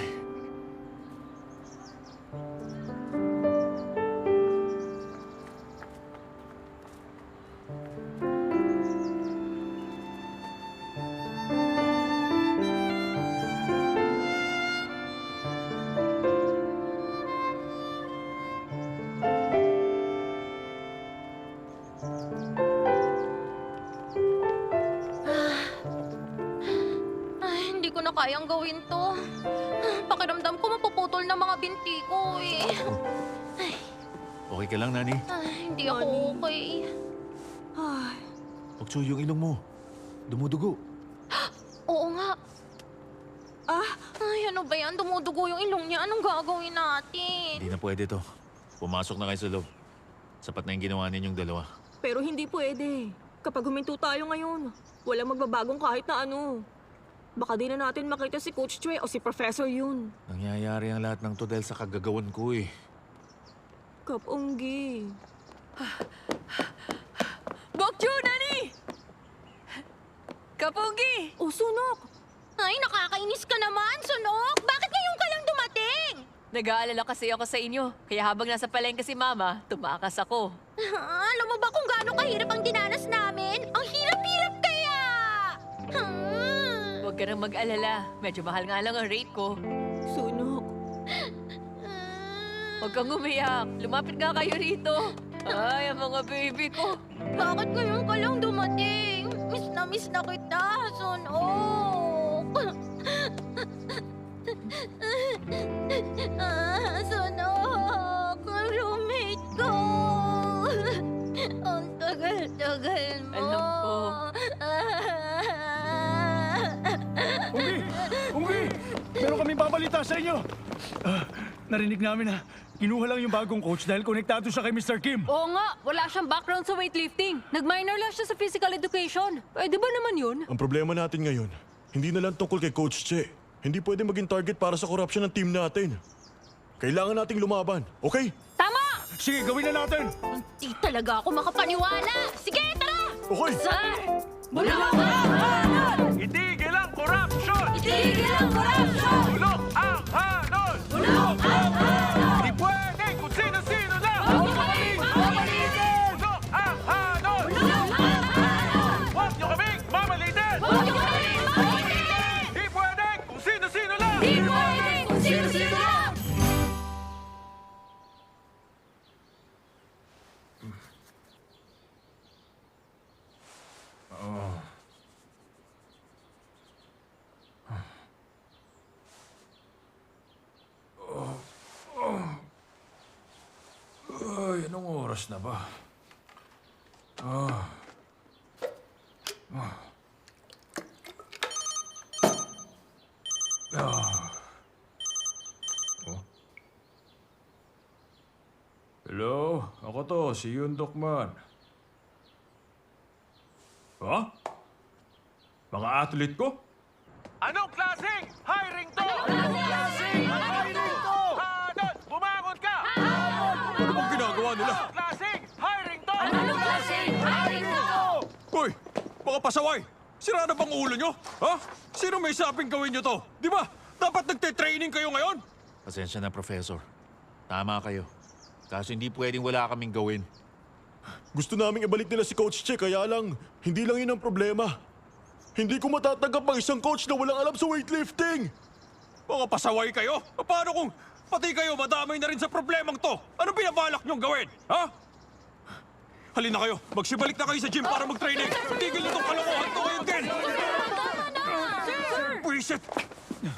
Ay, hindi ko na kayang gawin to. Pakiramdam ko mapuputol na mga binti ko eh. Okay ka lang, Nani? Ay, hindi ako okay. Ay, Bokcho, yung ilong mo. Dumudugo. Oo nga. Ay, ano ba yan? Dumudugo yung ilong niya. Anong gagawin natin? Hindi na pwede to. Pumasok na kayo sa loob. Sapat na yung ginawa ninyong dalawa. pero hindi pwede. Kapag huminto tayo ngayon, walang magbabagong kahit na ano. Baka di na natin makita si Coach Chue o si Professor Yun. Nangyayari ang lahat ng to dahil sa kagagawan ko eh. Kapunggi. Bokjo, Nani! Kapugi! O, Sunok! Ay, nakakainis ka naman, Sunok! Bakit ngayon ka lang dumating? Nag-aalala kasi ako sa inyo. Kaya habang nasa palengke si Mama, tumakas ako. Alam mo ba kung gaano kahirap ang dinanas namin? Ang hirap-hirap kaya! Huwag ka nang mag-alala. Medyo mahal nga lang ang rate ko. Sunok. Huwag kang umiyak. Lumapit nga kayo rito. Ay, ang mga baby ko. Bakit ngayon ka lang dumating? Miss na kita, Sunok! Sunok! balita sa inyo. Narinig namin na kinuha lang yung bagong coach dahil konektado siya kay Mr. Kim. Oo nga, wala siyang background sa weightlifting. Nag-minor lang siya sa physical education. Pwede ba naman yun? Ang problema natin ngayon, hindi na lang tungkol kay Coach Che. Hindi pwede maging target para sa corruption ng team natin. Kailangan nating lumaban, okay? Tama! Sige, gawin na natin. Hindi talaga ako makapaniwala! Sige, tara! Okay! Sir! Itigil ang corruption! Itigil ang korupsyon! Bulok ang hanon! Bulok ang hanon! Di pwede kung sino-sino lang! Babalikin! Bulok ang hanon! Bulok ang hanon! Huwag niyo kaming mamalitin! Huwag niyo kaming mamalitin! Di pwede kung sino-sino lang! Di pwede kung sino-sino lang! Ay, anong oras na ba? Hello? Ako to, si Yundok Man. Ha? Mga athlete ko? Anong klaseng hiring to? Anong klaseng hiring to? Hanon! Bumangon ka! Ano bang ginagawa nila? Anong klaseng hiring to? Anong klaseng hiring to? Hoy! Mga pasaway! Sira na bang ulo nyo? Ha? Sino may sabing gawin nyo to? Di ba? Dapat nagte-training kayo ngayon? Pasensya na, Professor. Tama kayo. Kaso hindi pwedeng wala kaming gawin. Gusto naming ibalik nila si Coach Che, kaya lang, hindi lang yun ang problema. Hindi ko matatanggap ang isang coach na walang alam sa weightlifting! Mga pasaway kayo? Paano kung pati kayo madamay na rin sa problemang to? Ano binabalak nyong gawin? Ha? Halina kayo, magsibalik na kayo sa gym para mag-training. Tigil na itong kalokohan to ngayon din! Pwisit!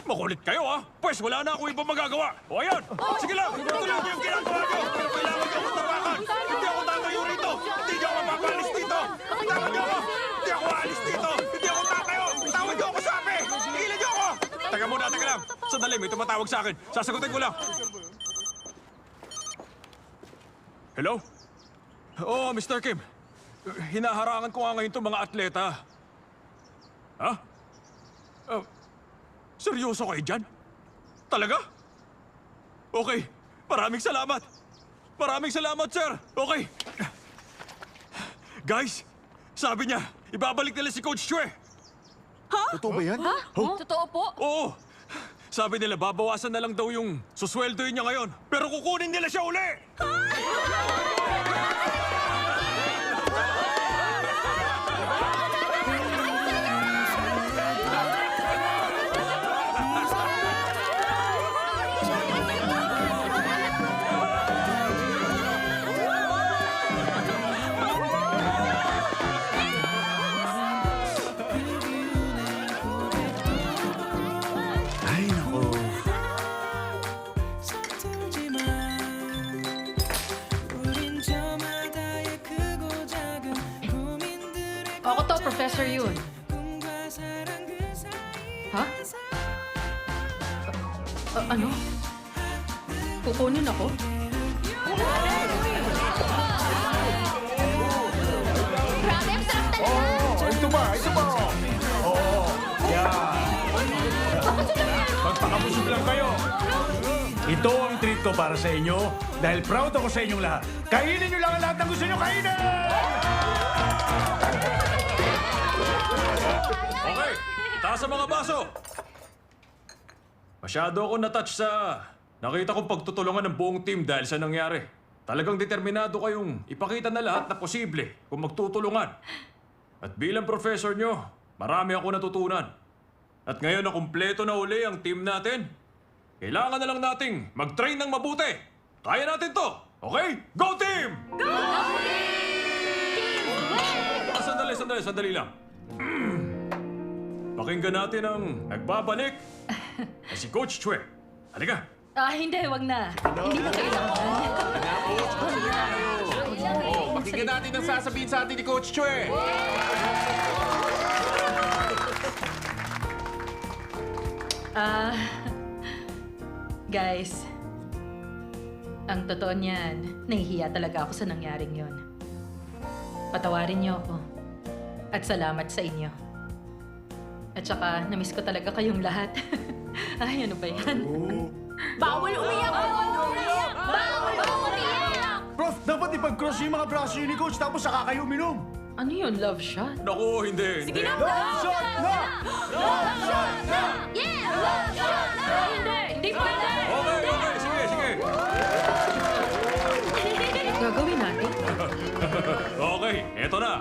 Makulit kayo, ha? Pwes, wala na akong ibang magagawa. O ayan! Sige lang! Tuloy niyo yung ginagawa niyo! Pero kailangan niyo akong tawakan! Hindi ako tatayo rito! Hindi niyo ako mapapalis dito! Tawag niyo ako! Hindi ako aalis dito! Hindi ako tatayo! Tawag niyo ako, sabi! Tigilan niyo ako! Teka muna, teka lang! Sandali, may tumatawag sa akin. Sasagutin ko lang. Hello? Oo, Mr. Kim. Hinaharangan ko nga ngayon itong mga atleta. Ha? Seryoso kayo dyan? Talaga? Okay. Maraming salamat. Maraming salamat, sir. Okay. Guys, sabi niya, ibabalik nila si Coach Chue. Totoo ba yan? Totoo po? Oo. Sabi nila, babawasan na lang daw yung susweldoin niya ngayon. Pero kukunin nila siya uli. Ay, nako. Ako to, Professor Yun. Ha? Ano? Kukunin ako? Grabe, ang sarap talaga! Ito ba? Ito ba? Oo. Yeah. Magpakabusog lang kayo. Ito ang treat ko para sa inyo dahil proud ako sa inyong lahat. Kainin nyo lang ang lahat ng gusto nyo kainin! Okay, itaas ang mga baso. Masyado ako na-touch sa nakita kong pagtutulungan ng buong team dahil sa nangyari. Talagang determinado kayong ipakita na lahat na posible kung magtutulungan. At bilang professor nyo, marami ako natutunan. At ngayon na kumpleto na uli ang team natin, kailangan na lang nating mag-train ng mabuti. Kaya natin to, okay? Go team! Go team! Sandali lang. Pakinggan natin ang nagbabalik na si Coach Chue. Halika. Hindi, wag na. Hindi na kailangan. Pakinggan natin ang sasabihin sa atin ni Coach Chue. Guys, ang totoo niyan, nahihiya talaga ako sa nangyaring yon. Patawarin niyo ako. At salamat sa inyo. At saka, namiss ko talaga kayong lahat. Ay, ano ba yan? Bawal umiyak! Bawal umiyak! Bawal umiyak! Prof, dapat ipag-cross yung mga braso ni Coach tapos saka kayo uminom. Ano yun, love shot? Naku, hindi. Sige na! Shot na! Yeah! Love shot! Hindi! Hindi pwede! Okay, sige. Gagawin natin? Okay, eto na.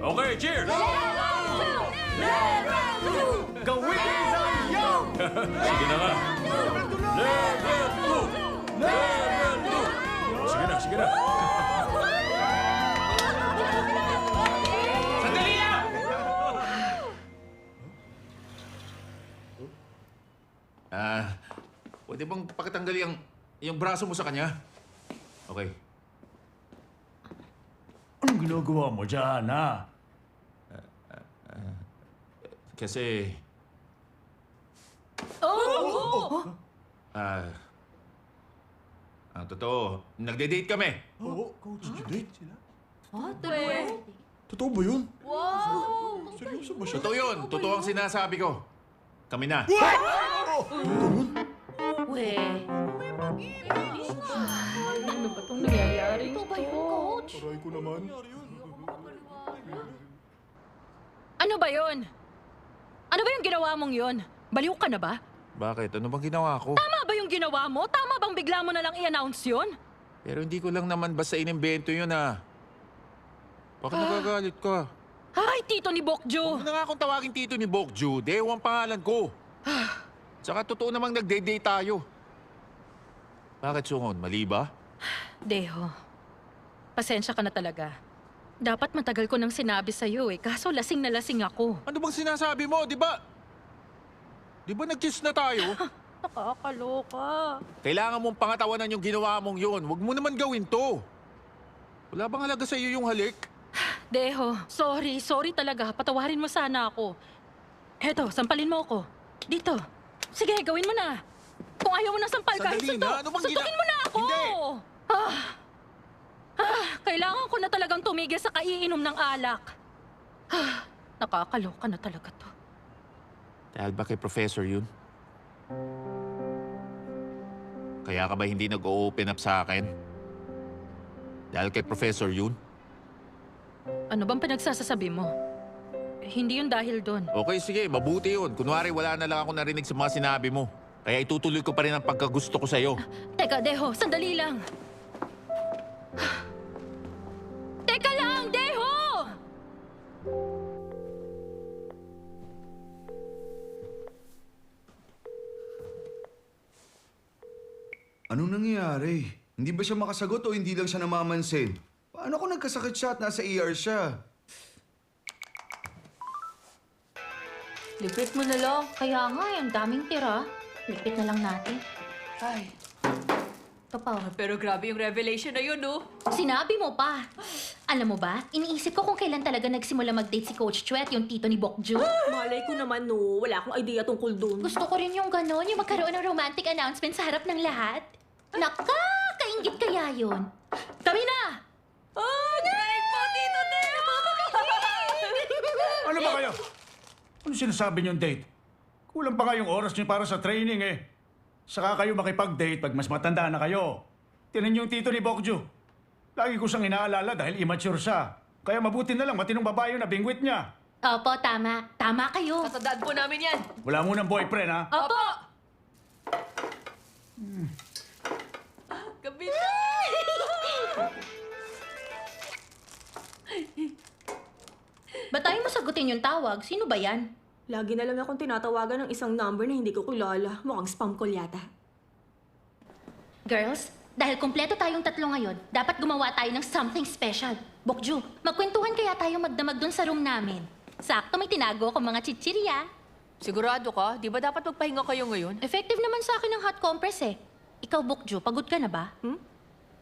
Okay, cheers! Gawin niyo! Sige na nga. Level 2! Level 2! Sige na. Sandali lang! Pwede bang pakitanggal yung braso mo sa kanya? Okay. Anong ginagawa mo dyan, ha? Kasi... ang totoo, nagde-date kami. Oo, Coach, date sila? Totoo ba yun? Seryoso ba siya? Totoo yun. Totoo ang sinasabi ko. Kami na. Ano ba itong nangyayari? Ito ba yun, Coach? Aray ko naman. Ano ba yun? Ano ba yung ginawa mong yun? Baliw ka na ba? Bakit? Ano bang ginawa ko? Tama ba yung ginawa mo? Tama bang bigla mo na lang i-announce yun? Pero hindi ko lang naman basta inimbento yun Bakit nagagalit ka? Ay, tito ni Bokjo! Huwag na nga akong tawagin tito ni Bokju. Deho ang pangalan ko. Tsaka totoo namang nagde-date tayo. Bakit, Sungon? Mali ba? Deho, pasensya ka na talaga. Dapat matagal ko nang sinabi sa'yo kaso lasing na lasing ako. Ano bang sinasabi mo? Di ba nag-kiss na tayo? Nakakaloka. Kailangan mong pangatawanan yung ginawa mong yun. Huwag mo naman gawin to. Wala bang halaga sa iyo yung halik? Deho, sorry talaga. Patawarin mo sana ako. Eto, sampalin mo ako. Dito. Sige, gawin mo na. Kung ayaw mo na sampal kahit Sandali suntok, na. Ano bang suntukin mo na ako! Hindi. Kailangan ko na talagang tumigil sa kaiinom ng alak. Nakakaloka na talaga to. Dahil ba kay Professor yun? Kaya ka ba hindi nag-open up sa akin? Dahil kay Professor yun? Ano bang pinagsasasabi mo? Hindi yun dahil doon. Okay, sige. Mabuti yun. Kunwari, wala na lang ako narinig sa mga sinabi mo. Kaya itutuloy ko pa rin ang pagkagusto ko sa'yo. Teka, Deho, sandali lang. Teka lang, Deho! Anong nangyayari? Hindi ba siya makasagot o hindi lang siya namamansin? Paano kung nagkasakit siya at nasa ER siya? Lipit mo na lang. Kaya nga, ang daming tira. Lipit na lang natin. Ay, Ito pa. pero grabe yung revelation na yun, no? Sinabi mo pa. Alam mo ba, iniisip ko kung kailan talaga nagsimula mag-date si Coach Chue at yung tito ni Bokju. Malay ko naman, no. Wala akong idea tungkol dun. Gusto ko rin yung gano'n, yung magkaroon ng romantic announcement sa harap ng lahat. Nakakaingit kaya yun. Kami na! Oh, galing po, Tito Teo! Ano ba kayo? Ano sinasabi niyong date? Kulang pa nga yung oras niyo para sa training Saka kayo makipag-date pag mas matanda na kayo. Tinan niyo yung tito ni Bokju. Lagi ko siyang inaalala dahil immature siya. Kaya mabuti na lang matinong babae yung nabingwit niya. Opo, tama. Tama kayo. Tatandaan po namin yan. Wala munang boyfriend, ha? Opo! Gabi na. Ba't tayo mo sagutin yung tawag? Sino ba yan? Lagi na lang akong tinatawagan ng isang number na hindi ko kilala. Mukhang spam call yata. Girls, dahil kumpleto tayong tatlo ngayon, dapat gumawa tayo ng something special. Bokju, magkwentuhan kaya tayo magdamag dun sa room namin. Sakto may tinago ko mga chichirya. Sigurado ka? Di ba dapat magpahinga kayo ngayon? Effective naman sa akin ang hot compress Ikaw, Bokju, pagod ka na ba?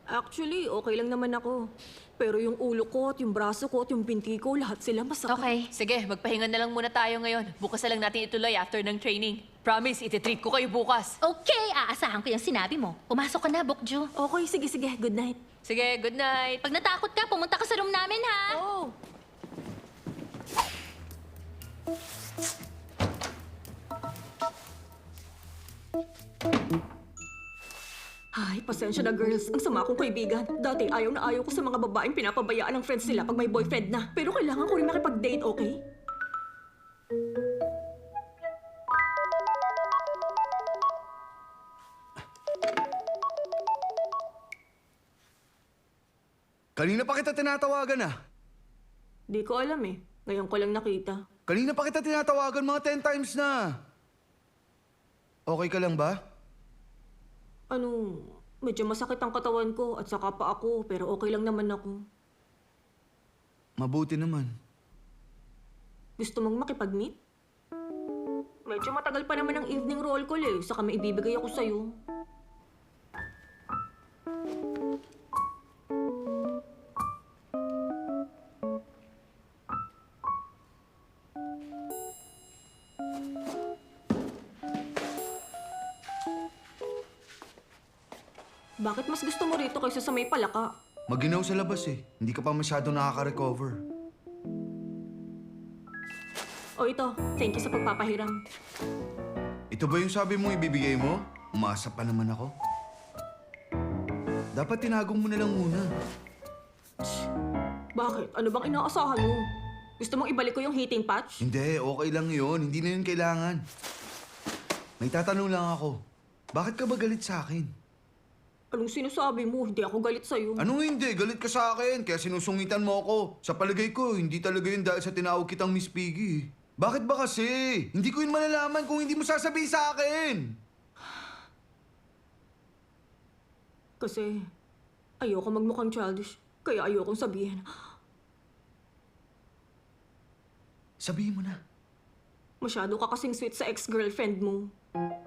Actually, okay lang naman ako. Pero yung ulo ko at yung braso ko at yung binti ko, lahat sila masakit. Okay, sige, magpahinga na lang muna tayo ngayon. Bukas na lang natin ituloy after ng training. Promise, ititreat ko kayo bukas. Okay, aasahan ko yung sinabi mo. Pumasok ka na, Bokju. Okay, sige. Good night. Sige, good night. Pag natakot ka, pumunta ka sa room namin, ha? Oh! Ay, pasensya na girls. Ang sama kong kaibigan. Dati ayaw na ayaw ko sa mga babaeng pinapabayaan ng friends nila pag may boyfriend na. Pero kailangan ko rin makipag-date, okay? Kanina pa kita tinatawagan ah. Di ko alam eh. Ngayon ko lang nakita. Kanina pa kita tinatawagan mga 10 times na. Okay ka lang ba? Ano, medyo masakit ang katawan ko at saka pa ako, pero okay lang naman ako. Mabuti naman. Gusto mong makipag-meet? Medyo matagal pa naman ang evening roll call eh, saka may ibibigay ako sa'yo. Bakit mas gusto mo rito kaysa sa may palaka? Maginaw sa labas eh. Hindi ka pa masyado nakaka-recover. O ito, thank you sa pagpapahiram. Ito ba yung sabi mo ibibigay mo? Umasa pa naman ako. Dapat tinagong mo na lang muna. Bakit? Ano bang inaasahan mo? Gusto mong ibalik ko yung heating patch? Hindi, okay lang yun. Hindi na yun kailangan. May tatanong lang ako. Bakit ka ba galit sa akin? Anong sinasabi mo? Hindi ako galit sa'yo. Anong hindi? Galit ka sa akin, kaya sinusungitan mo ako. Sa palagay ko, hindi talaga yun dahil sa tinawag kitang Miss Piggy. Bakit ba kasi? Hindi ko yun malalaman kung hindi mo sasabihin sa akin. Kasi ayoko magmukhang childish, kaya ayokong sabihin. Sabihin mo na. Masyado ka kasing sweet sa ex-girlfriend mo.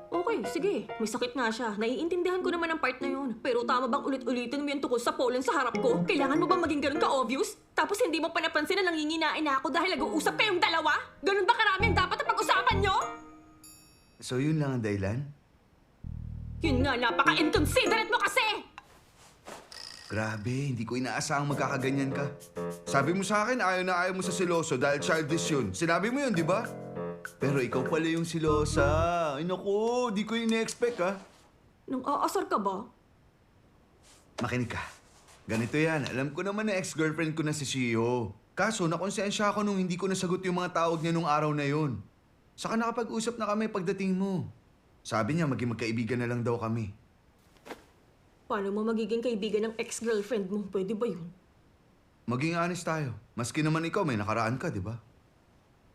Okay, sige. May sakit nga siya. Naiintindihan ko naman ang part na yun. Pero tama bang ulit-ulitin mo yung tungkol sa pollen sa harap ko? Kailangan mo ba maging ganun ka-obvious? Tapos hindi mo pa napansin na nanginginain na ako dahil nag-uusap kayong dalawa? Ganun ba karami ang dapat na pag-usapan nyo? So yun lang ang dahilan? Yun nga, napaka-inconsiderate mo kasi! Grabe, hindi ko inaasahang magkakaganyan ka. Sabi mo sa akin, ayaw na ayaw mo sa siloso dahil childish yun. Sinabi mo yun, di ba? Pero ikaw pala yung silosa. Ay naku, di ko in-expect ha. Nang aasar ka ba? Makinig ka. Ganito yan, alam ko naman na ex-girlfriend ko na si Shio. Kaso nakonsensya ako nung hindi ko nasagot yung mga tawag niya nung araw na yun. Saka nakapag-usap na kami pagdating mo. Sabi niya maging magkaibigan na lang daw kami. Paano mo magiging kaibigan ng ex-girlfriend mo? Pwede ba yun? Maging honest tayo. Maski naman ikaw, may nakaraan ka, di ba?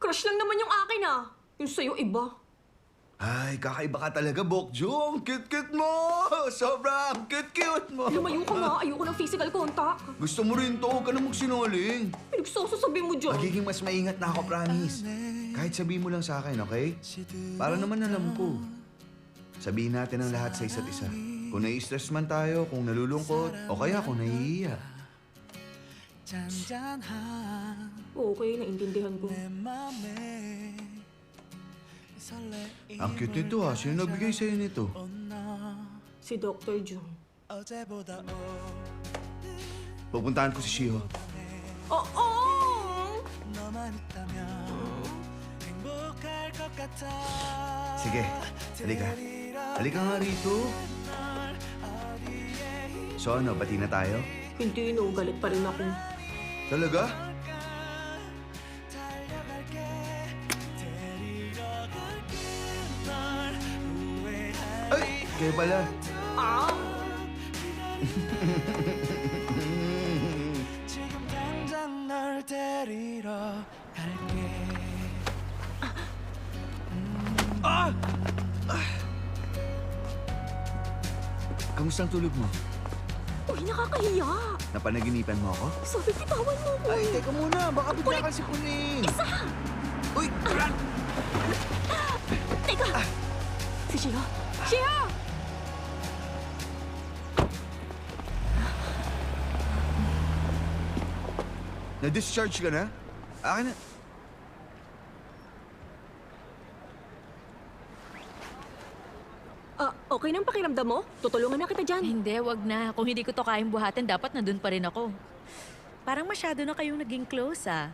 Crush lang naman yung akin ah. Yung sa'yo iba. Ay, kakaiba ka talaga, Bokju. Ang cute-cute mo! Sobrang cute-cute mo! Lumayo ka nga. Ayoko ng physical contact. Gusto mo rin to, huwag ka na magsinungaling. Pinagsasabi mo dyan. Magiging mas maingat na ako, promise. Kahit sabihin mo lang sa akin, okay? Para naman alam ko. Sabihin natin ang lahat sa isa't isa. Kung nai-stress man tayo, kung nalulungkot, o kaya kung nahihiya. Okay, naintindihan ko. Ang cute nito ha. Sino nagbigay sa'yo nito? Si Dr. Jung. Pupuntahan ko si Shio. Oo! Sige, halika. Halika nga rito. So ano, bati na tayo? Hindi, no. Galit pa rin ako. Talaga? Ay, kayo pala. Ah! Kamusta ang tulog mo? Uy, nakakahiya! Napanaginipan mo ako? Sabi, bitawan mo ko. Ay, teka muna. Baka bigla kang sipunin. Isa! Uy! Teka! Si Shio! Shio! Na-discharge ka na? Akin na. Okay nang pakiramdam mo? Tutulungan na kita dyan. Hindi, wag na. Kung hindi ko to kayang buhatin, dapat nandun pa rin ako. Parang masyado na kayong naging close, ah.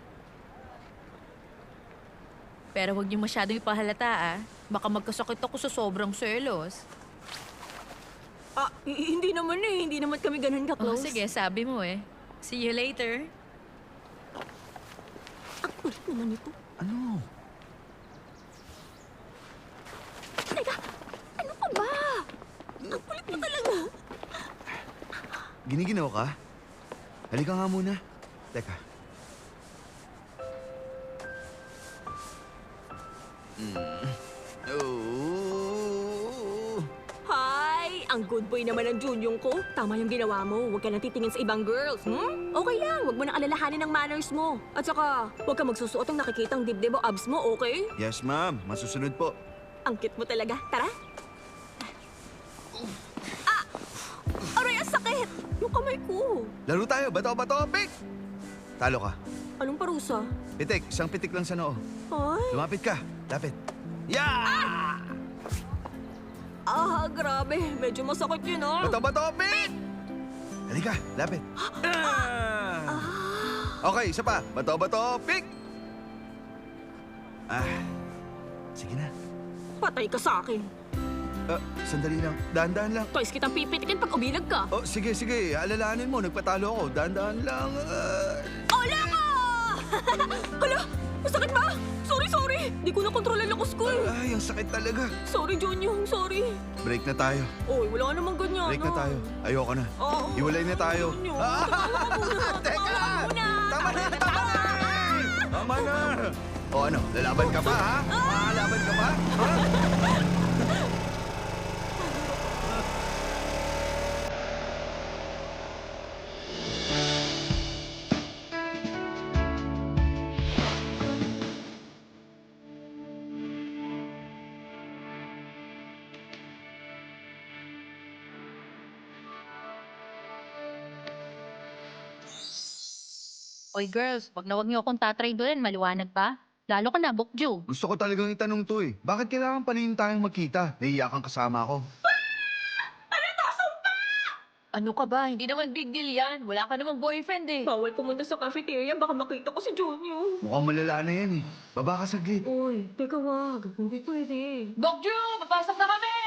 Pero wag niyo masyadong ipahalata, ah. Baka magkasakit ako sa sobrang selos. Hindi naman eh. Hindi naman kami ganun Oh, ka-close. sige, sabi mo eh. See you later. Ang kulit naman ito. Ano? Teka, ano pa ba? Ang kulit mo talaga. Giniginaw ka? Halika nga muna. Teka. Oh. Hi! Ang good boy naman ng Junyong ko. Tama yung ginawa mo. Huwag ka nang titingin sa ibang girls, Okay lang. Huwag mo nang alalahanin ang manners mo. At saka, huwag ka magsusuot ng nakikitang dibdib o abs mo, okay? Yes, ma'am. Masusunod po. Ang cute mo talaga. Tara. Aray, ang sakit! Yung kamay ko. Laro tayo. Bato-bato. Pick! Talo ka. Anong parusa? Pitik. Isang pitik lang sa noo. Ay? Lumapit ka. Lapit. Yeah! Grabe. Medyo masakit yun, Bato-bato. Pick! Halika. Lapit. Okay, isa pa. Bato-bato. Pick! Sige na. Patay ka sa akin. Sandali lang. Dahan-dahan lang. Toys kitang pipitikin pag umilag ka. Oh, sige, sige. Alalahanin mo. Nagpatalo ako. Dahan-dahan lang. Ola ka! Hala! Masakit ba? Sorry! Di ko nakontrolan ang ko eh. Ay, ang sakit talaga. Sorry, Jonyong. Sorry. Break na tayo. Oy, wala namang ganyan. Break na tayo. Ayoko na. Oo. Hiwalay na tayo. Jonyong, Teka! Tama na! Tama na! O ano, lalaban ka pa, ha? Lalaban ka pa? Ha? Oy girls, wag niyo akong tatry doon. Maliwanag ba? Lalo ka na, Bokju. Gusto ko talagang itanong to eh. Bakit kailangan pa rin tayong magkita? Nahiya kang kasama ako. Ano ka ba? Hindi naman big deal yan. Wala ka namang boyfriend eh. Bawal pumunta sa cafeteria. Baka makita ko si Jonyong. Mukhang malala na yan eh. Baba ka saglit. Uy, teka wag. Hindi pwede. Bokju! Papasok na kami!